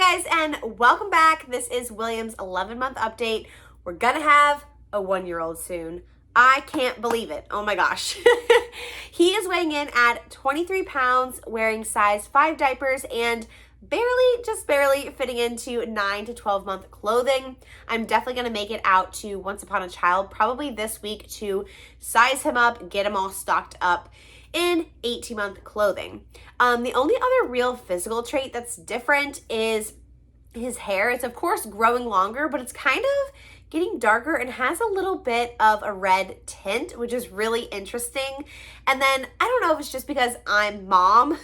Hi guys, and welcome back. This is William's 11-month update. We're gonna have a 1-year-old soon. I can't believe it. Oh my gosh. He is weighing in at 23 pounds, wearing size 5 diapers, and just barely fitting into 9 to 12 month clothing. I'm definitely gonna make it out to Once Upon a Child probably this week to size him up, get him all stocked up in 18-month clothing. The only other real physical trait that's different is his hair. It's of course growing longer, but it's kind of getting darker and has a little bit of a red tint, which is really interesting. And then I don't know if it's just because I'm mom,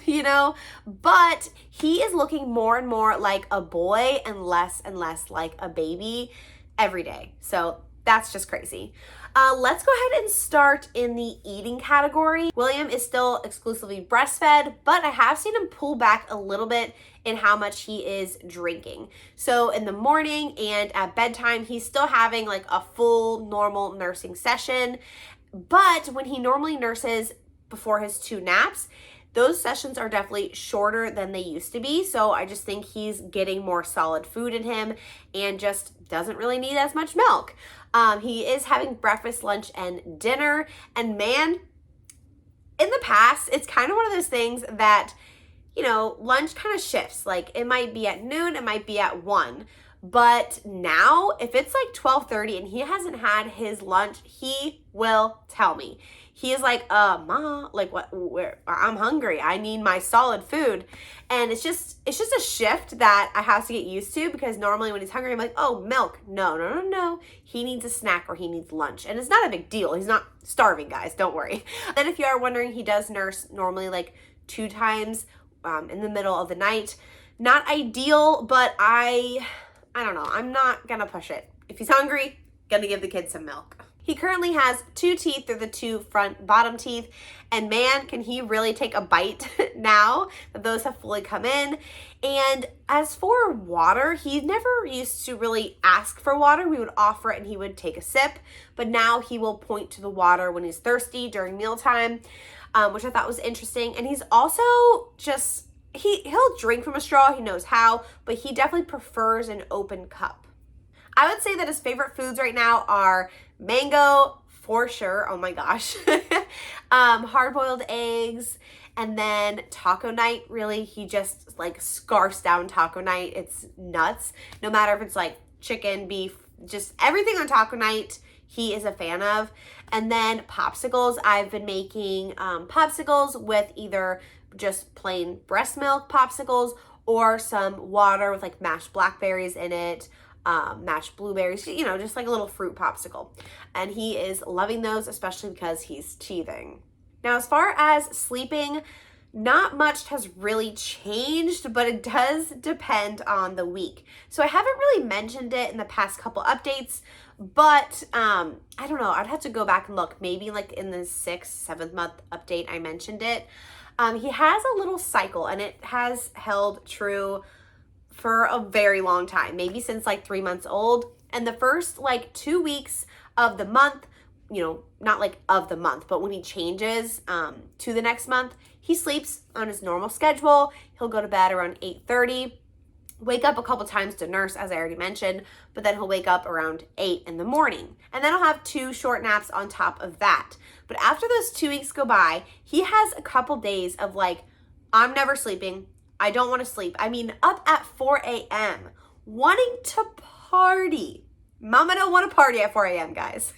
but he is looking more and more like a boy and less like a baby every day. So that's just crazy. Let's go ahead and start in the eating category. William is still exclusively breastfed, but I have seen him pull back a little bit in how much he is drinking. So in the morning and at bedtime, he's still having like a full normal nursing session. But when he normally nurses before his 2 naps, those sessions are definitely shorter than they used to be. So I just think he's getting more solid food in him and just doesn't really need as much milk. He is having breakfast, lunch, and dinner. And man, in the past, it's kind of one of those things that, lunch kind of shifts. Like it might be at noon, it might be at 1. But now, if it's like 12:30 and he hasn't had his lunch, he will tell me. He is like, Ma, like I'm hungry. I need my solid food. And it's just a shift that I have to get used to, because normally when he's hungry, I'm like, oh, milk. No. He needs a snack or he needs lunch. And it's not a big deal. He's not starving, guys. Don't worry. Then if you are wondering, he does nurse normally like 2 times in the middle of the night. Not ideal, but I don't know. I'm not gonna push it. If he's hungry, gonna give the kid some milk. He currently has 2 teeth through the 2 front bottom teeth, and man, can he really take a bite now that those have fully come in. And as for water, he never used to really ask for water. We would offer it and he would take a sip, but now he will point to the water when he's thirsty during mealtime, which I thought was interesting. And he's also just, he'll drink from a straw, he knows how, but he definitely prefers an open cup. I would say that his favorite foods right now are mango, for sure. Oh my gosh. Hard-boiled eggs, and then taco night. Really, he just like scarfs down taco night. It's nuts. No matter if it's like chicken, beef, just everything on taco night, he is a fan of. And then popsicles. I've been making popsicles with either just plain breast milk popsicles or some water with like mashed blackberries in it, mashed blueberries, just like a little fruit popsicle. And he is loving those, especially because he's teething. Now, as far as sleeping, not much has really changed, but it does depend on the week. So I haven't really mentioned it in the past couple updates, but I don't know. I'd have to go back and look. Maybe like in the 6th, 7th month update, I mentioned it. He has a little cycle, and it has held true for a very long time, maybe since like 3 months old. And the first like 2 weeks of the month, not like of the month, but when he changes to the next month, he sleeps on his normal schedule. He'll go to bed around 8:30, wake up a couple times to nurse, as I already mentioned, but then he'll wake up around 8 in the morning. And then he'll have 2 short naps on top of that. But after those 2 weeks go by, he has a couple days of like, I'm never sleeping. I don't want to sleep. I mean, up at 4 a.m. wanting to party. Mama don't want to party at 4 a.m., guys.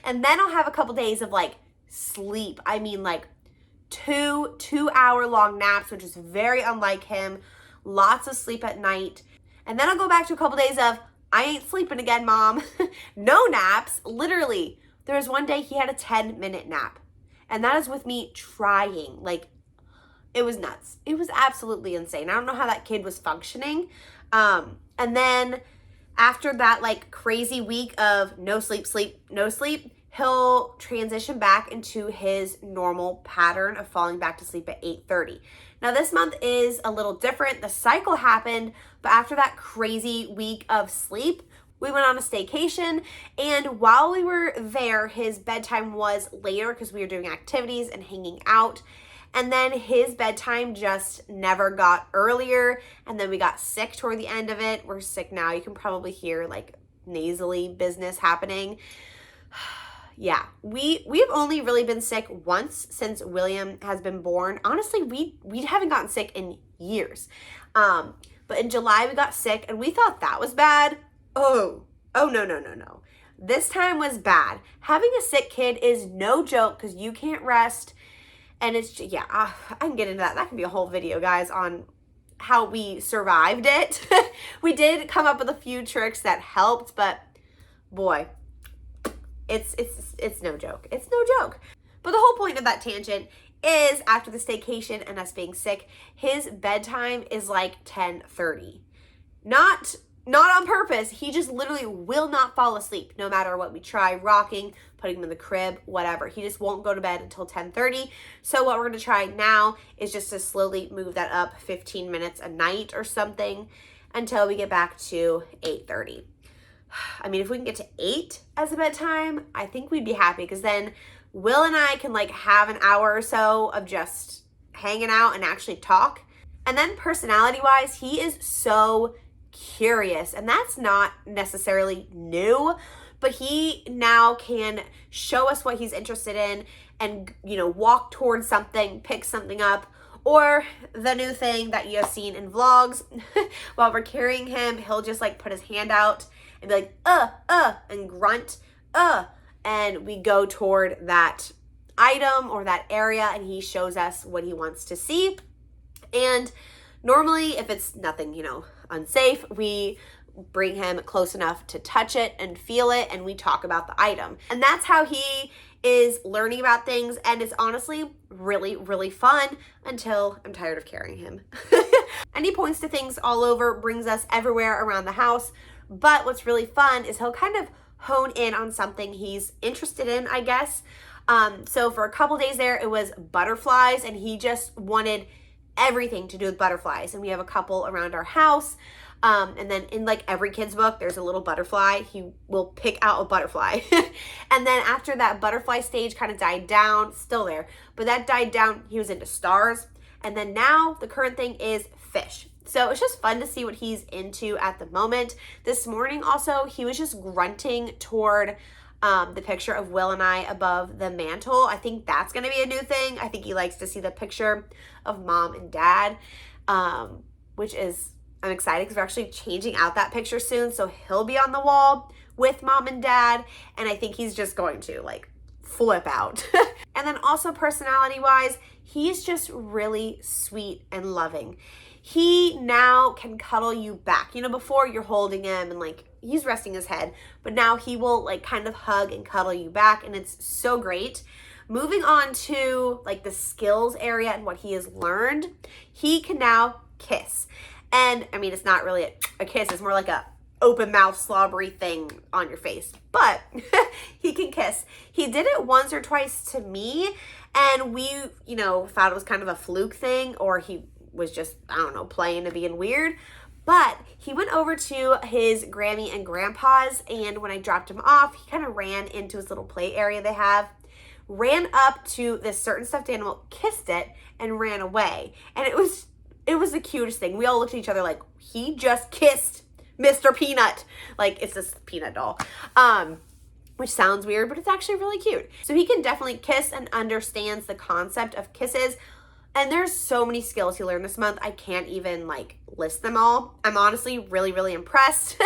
And then I'll have a couple days of like sleep. I mean, like 2-hour long naps, which is very unlike him. Lots of sleep at night. And then I'll go back to a couple days of, I ain't sleeping again, Mom. No naps. Literally, there was one day he had a 10-minute nap. And that is with me trying. Like, it was nuts. It was absolutely insane. I don't know how that kid was functioning. And then after that like crazy week of no sleep, no sleep, he'll transition back into his normal pattern of falling back to sleep at 8:30. Now this month is a little different. The cycle happened, but after that crazy week of sleep, we went on a staycation, and while we were there, his bedtime was later because we were doing activities and hanging out. And then his bedtime just never got earlier. And then we got sick toward the end of it. We're sick now. You can probably hear like nasally business happening. Yeah, we've only really been sick once since William has been born. Honestly, we haven't gotten sick in years. But in July we got sick and we thought that was bad. Oh no. This time was bad. Having a sick kid is no joke because you can't rest. And it's, yeah, I can get into that. That can be a whole video, guys, on how we survived it. We did come up with a few tricks that helped, but boy, it's no joke. It's no joke. But the whole point of that tangent is after the staycation and us being sick, his bedtime is like 10:30. Not on purpose. He just literally will not fall asleep no matter what we try, rocking, putting him in the crib, whatever. He just won't go to bed until 10:30. So what we're going to try now is just to slowly move that up 15 minutes a night or something until we get back to 8:30. I mean, if we can get to 8 as a bedtime, I think we'd be happy because then Will and I can like have an hour or so of just hanging out and actually talk. And then personality-wise, he is so curious, and that's not necessarily new, but he now can show us what he's interested in and, you know, walk towards something, pick something up, or the new thing that you have seen in vlogs. While we're carrying him, he'll just like put his hand out and be like, and grunt, and we go toward that item or that area and he shows us what he wants to see. And normally, if it's nothing, you know, unsafe, we bring him close enough to touch it and feel it, and we talk about the item. And that's how he is learning about things, and it's honestly really, really fun until I'm tired of carrying him. And he points to things all over, brings us everywhere around the house, but what's really fun is he'll kind of hone in on something he's interested in, I guess. So for a couple days there, it was butterflies, and he just wanted everything to do with butterflies. And we have a couple around our house. And then in like every kid's book, there's a little butterfly. He will pick out a butterfly. And then after that butterfly stage kind of died down, still there, but that died down, he was into stars. And then now the current thing is fish. So it's just fun to see what he's into at the moment. This morning also, he was just grunting toward the picture of Will and I above the mantle. I think that's going to be a new thing. I think he likes to see the picture of mom and dad, which is, I'm excited because we're actually changing out that picture soon. So he'll be on the wall with mom and dad. And I think he's just going to like flip out. And then also personality wise, he's just really sweet and loving. He now can cuddle you back. You know, before you're holding him and like he's resting his head, but now he will like kind of hug and cuddle you back, and it's so great. Moving on to like the skills area and what he has learned, he can now kiss. And I mean, it's not really a kiss, it's more like a open mouth slobbery thing on your face, but he can kiss. He did it once or twice to me, and we, you know, thought it was kind of a fluke thing, or he was just, I don't know, playing and being weird. But he went over to his Grammy and Grandpa's, and when I dropped him off, he kind of ran into his little play area they have, ran up to this certain stuffed animal, kissed it, and ran away. And it was the cutest thing. We all looked at each other like, he just kissed Mr. Peanut. Like, it's this peanut doll. Which sounds weird, but it's actually really cute. So he can definitely kiss and understands the concept of kisses. And there's so many skills he learned this month. I can't even like list them all. I'm honestly really, really impressed.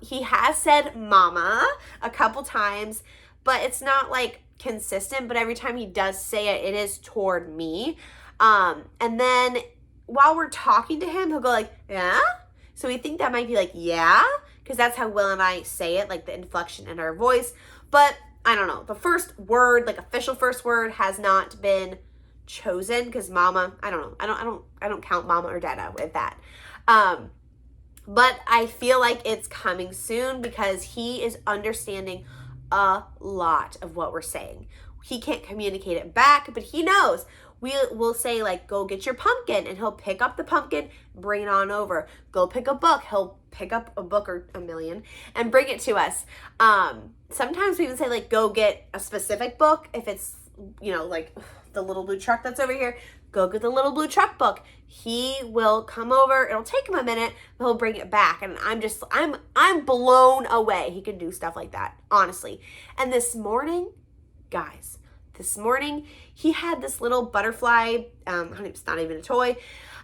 He has said mama a couple times, but it's not like consistent, but every time he does say it, it is toward me. And then while we're talking to him, he'll go like, yeah? So we think that might be like, yeah? Because that's how Will and I say it, like the inflection in our voice. But I don't know. The first word, like official first word, has not been chosen because mama, I don't know. I don't count mama or dada with that. But I feel like it's coming soon because he is understanding a lot of what we're saying. He can't communicate it back, but he knows. We'll say like, go get your pumpkin, and he'll pick up the pumpkin, bring it on over. Go pick a book. He'll pick up a book or a million and bring it to us. Sometimes we even say like, go get a specific book if it's, you know, like the little blue truck that's over here. Go get the little blue truck book. He will come over. It'll take him a minute, but he'll bring it back. And I'm blown away. He can do stuff like that, honestly. And this morning, guys, he had this little butterfly. It's not even a toy.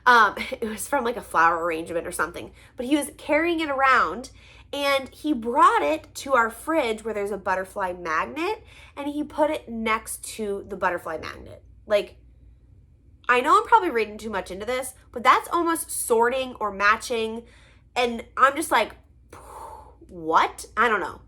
It was from like a flower arrangement or something. But he was carrying it around, and he brought it to our fridge where there's a butterfly magnet, and he put it next to the butterfly magnet. Like, I know I'm probably reading too much into this, but that's almost sorting or matching. And I'm just like, what? I don't know.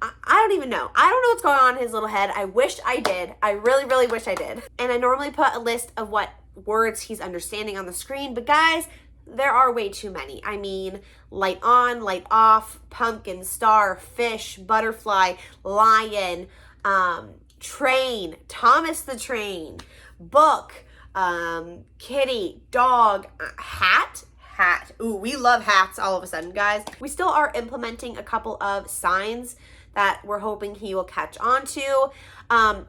I don't even know. I don't know what's going on in his little head. I wish I did. I really, really wish I did. And I normally put a list of what words he's understanding on the screen, but guys, there are way too many. I mean, light on, light off, pumpkin, star, fish, butterfly, lion, train, Thomas the Train, book, kitty, dog, hat. Ooh, we love hats all of a sudden, guys. We still are implementing a couple of signs that we're hoping he will catch on to.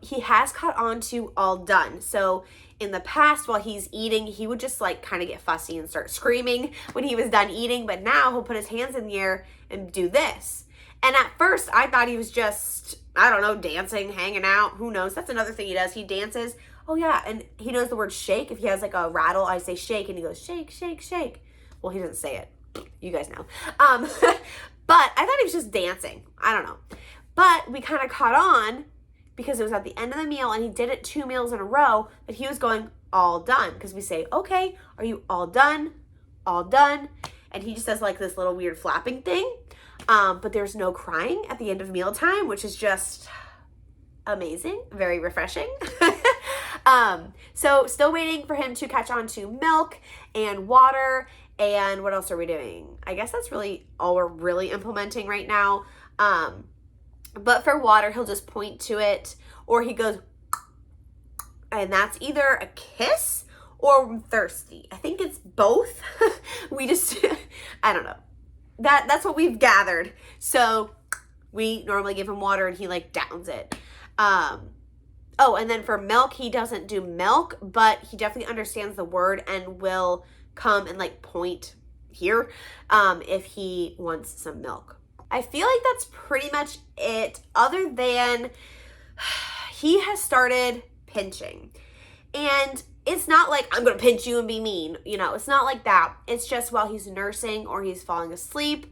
He has caught on to all done. So in the past, while he's eating, he would just like kind of get fussy and start screaming when he was done eating. But now he'll put his hands in the air and do this. And at first I thought he was just, I don't know, dancing, hanging out. Who knows? That's another thing he does. He dances. Oh yeah. And he knows the word shake. If he has like a rattle, I say shake, and he goes shake, shake, shake. Well, he doesn't say it. You guys know. But I thought he was just dancing. I don't know. But we kind of caught on because it was at the end of the meal, and he did it 2 meals in a row, but he was going all done, because we say, okay, are you all done? All done. And he just does like this little weird flapping thing. But there's no crying at the end of mealtime, which is just amazing, very refreshing. So still waiting for him to catch on to milk and water. And what else are we doing? I guess that's really all we're really implementing right now. But for water, he'll just point to it, or he goes, and that's either a kiss or thirsty. I think it's both. We just, I don't know. That's what we've gathered. So we normally give him water and he like downs it. Oh, and then for milk, he doesn't do milk, but he definitely understands the word and will come and like point here if he wants some milk. I feel like that's pretty much it, other than he has started pinching. And it's not like I'm going to pinch you and be mean. You know, it's not like that. It's just while he's nursing or he's falling asleep,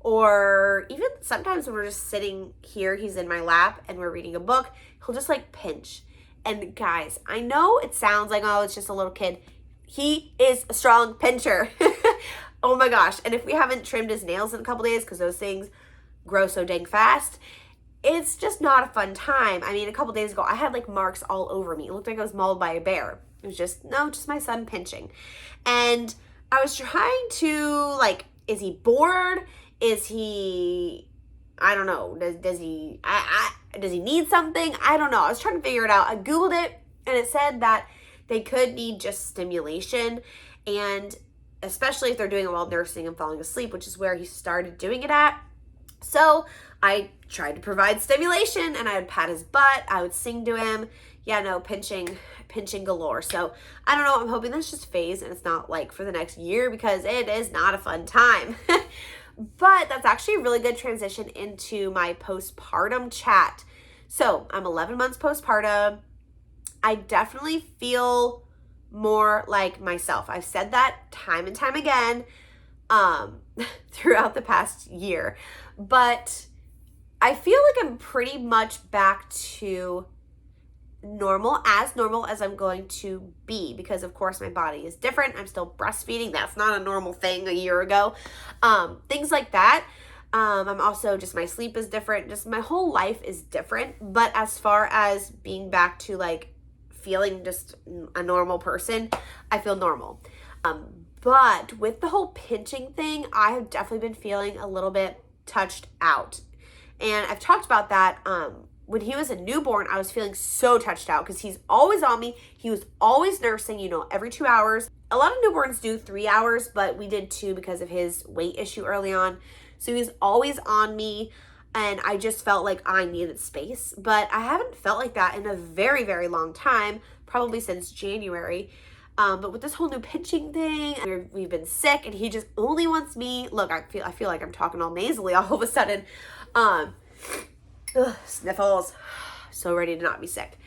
or even sometimes when we're just sitting here, he's in my lap and we're reading a book, he'll just like pinch. And guys, I know it sounds like, oh, it's just a little kid. He is a strong pincher. Oh my gosh. And if we haven't trimmed his nails in a couple days, because those things grow so dang fast, it's just not a fun time. I mean, a couple days ago, I had like marks all over me. It looked like I was mauled by a bear. It was just my son pinching. And I was trying to like, is he bored? Is he, I don't know. Does he need something? I don't know. I was trying to figure it out. I Googled it, and it said that they could need just stimulation, and especially if they're doing it while nursing and falling asleep, which is where he started doing it at. So I tried to provide stimulation, and I would pat his butt. I would sing to him. Yeah, no, pinching galore. So I don't know. I'm hoping that's just phase and it's not like for the next year, because it is not a fun time. But that's actually a really good transition into my postpartum chat. So I'm 11 months postpartum. I definitely feel more like myself. I've said that time and time again throughout the past year. But I feel like I'm pretty much back to normal as I'm going to be, because of course my body is different. I'm still breastfeeding. That's not a normal thing a year ago. Things like that. I'm also just, my sleep is different. Just my whole life is different. But as far as being back to like feeling just a normal person, I feel normal. But with the whole pinching thing, I have definitely been feeling a little bit touched out. And I've talked about that. When he was a newborn, I was feeling so touched out because he's always on me. He was always nursing, every 2 hours. A lot of newborns do 3 hours, but we did 2 because of his weight issue early on. So he was always on me. and I just felt like I needed space. But I haven't felt like that in a very, very long time, probably since January. But with this whole new pinching thing, we've been sick, and he just only wants me. Look, I feel like I'm talking all nasally all of a sudden. Sniffles. So ready to not be sick.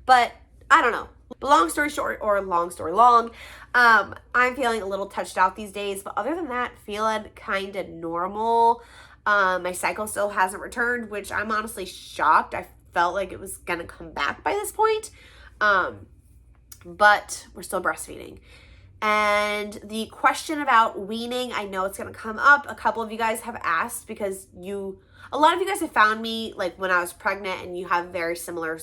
But I don't know. Long story short, or long story long, I'm feeling a little touched out these days. But other than that, feeling kind of normal. My cycle still hasn't returned, which I'm honestly shocked. I felt like it was going to come back by this point. But we're still breastfeeding. And the question about weaning, I know it's going to come up. A couple of you guys have asked because a lot of you guys have found me like when I was pregnant, and you have very similar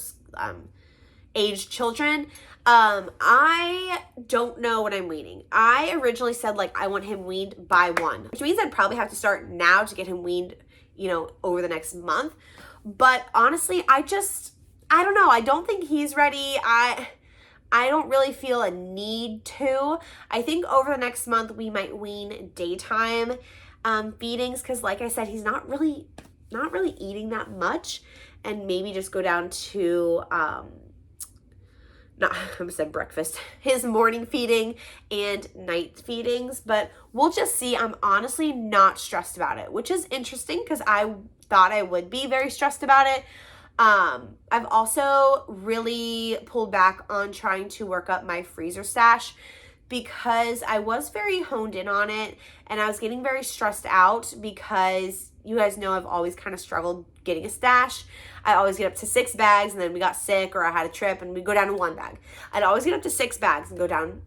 aged children. I don't know when I'm weaning. I originally said like I want him weaned by 1, which means I'd probably have to start now to get him weaned, over the next month. But honestly, I don't know. I don't think he's ready. I don't really feel a need to. I think over the next month we might wean daytime feedings, because like I said, he's not really eating that much, and maybe just go down to breakfast, his morning feeding and night feedings. But we'll just see. I'm honestly not stressed about it, which is interesting because I thought I would be very stressed about it. I've also really pulled back on trying to work up my freezer stash, because I was very honed in on it, and I was getting very stressed out because you guys know I've always kind of struggled getting a stash. I always get up to 6 bags, and then we got sick or I had a trip and we go down to 1 bag. I'd always get up to 6 bags and go down,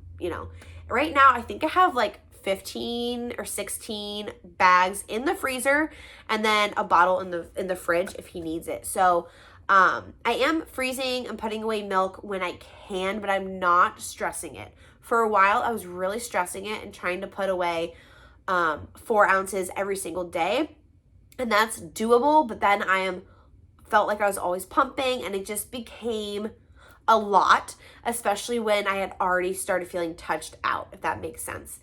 Right now, I think I have like 15 or 16 bags in the freezer, and then a bottle in the fridge if he needs it. So I am freezing and putting away milk when I can, but I'm not stressing it. For a while, I was really stressing it and trying to put away 4 ounces every single day, and that's doable. But then felt like I was always pumping, and it just became a lot, especially when I had already started feeling touched out, if that makes sense.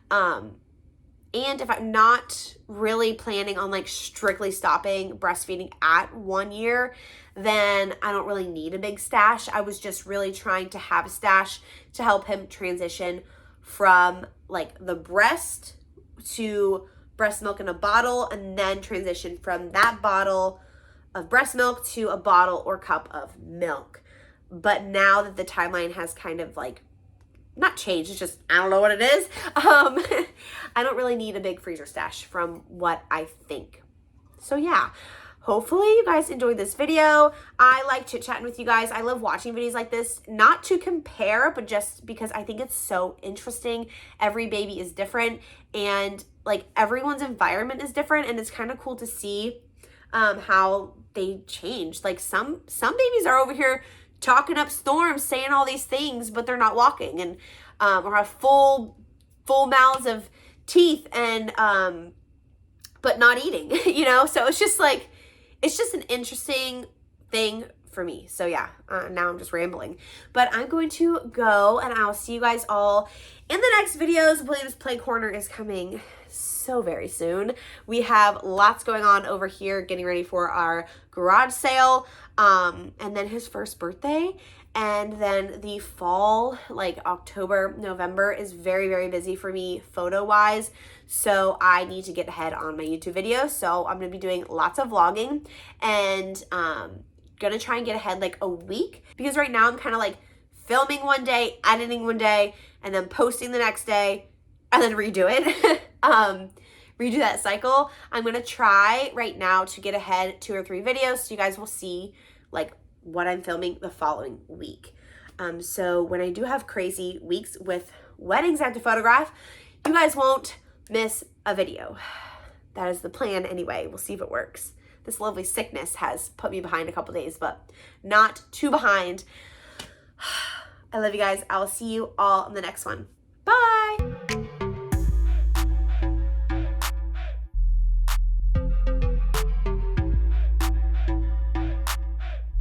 And if I'm not really planning on like strictly stopping breastfeeding at 1 year, then I don't really need a big stash. I was just really trying to have a stash to help him transition from like the breast to breast milk in a bottle, and then transition from that bottle of breast milk to a bottle or cup of milk. But now that the timeline has kind of like not changed, it's just I don't know what it is. I don't really need a big freezer stash from what I think. So yeah, hopefully you guys enjoyed this video. I like chit-chatting with you guys. I love watching videos like this, not to compare, but just because I think it's so interesting. Every baby is different, and like everyone's environment is different, and it's kind of cool to see how they change. Like some babies are over here talking up storms, saying all these things, but they're not walking, and or have full mouths of teeth, and but not eating. So it's just like, it's just an interesting thing for me. So yeah, now I'm just rambling, but I'm going to go, and I'll see you guys all in the next videos. William's Play Corner is coming so very soon. We have lots going on over here, getting ready for our garage sale, and then his first birthday, and then the fall, like October, November, is very, very busy for me photo wise. So I need to get ahead on my YouTube videos. So I'm gonna be doing lots of vlogging, and gonna try and get ahead like a week, because right now I'm kind of like filming one day, editing one day, and then posting the next day, and then redo it. Redo that cycle. I'm gonna try right now to get ahead 2 or 3 videos, so you guys will see like what I'm filming the following week. So when I do have crazy weeks with weddings I have to photograph, you guys won't miss a video. That is the plan anyway. We'll see if it works. This lovely sickness has put me behind a couple days, but not too behind. I love you guys. I will see you all in the next one.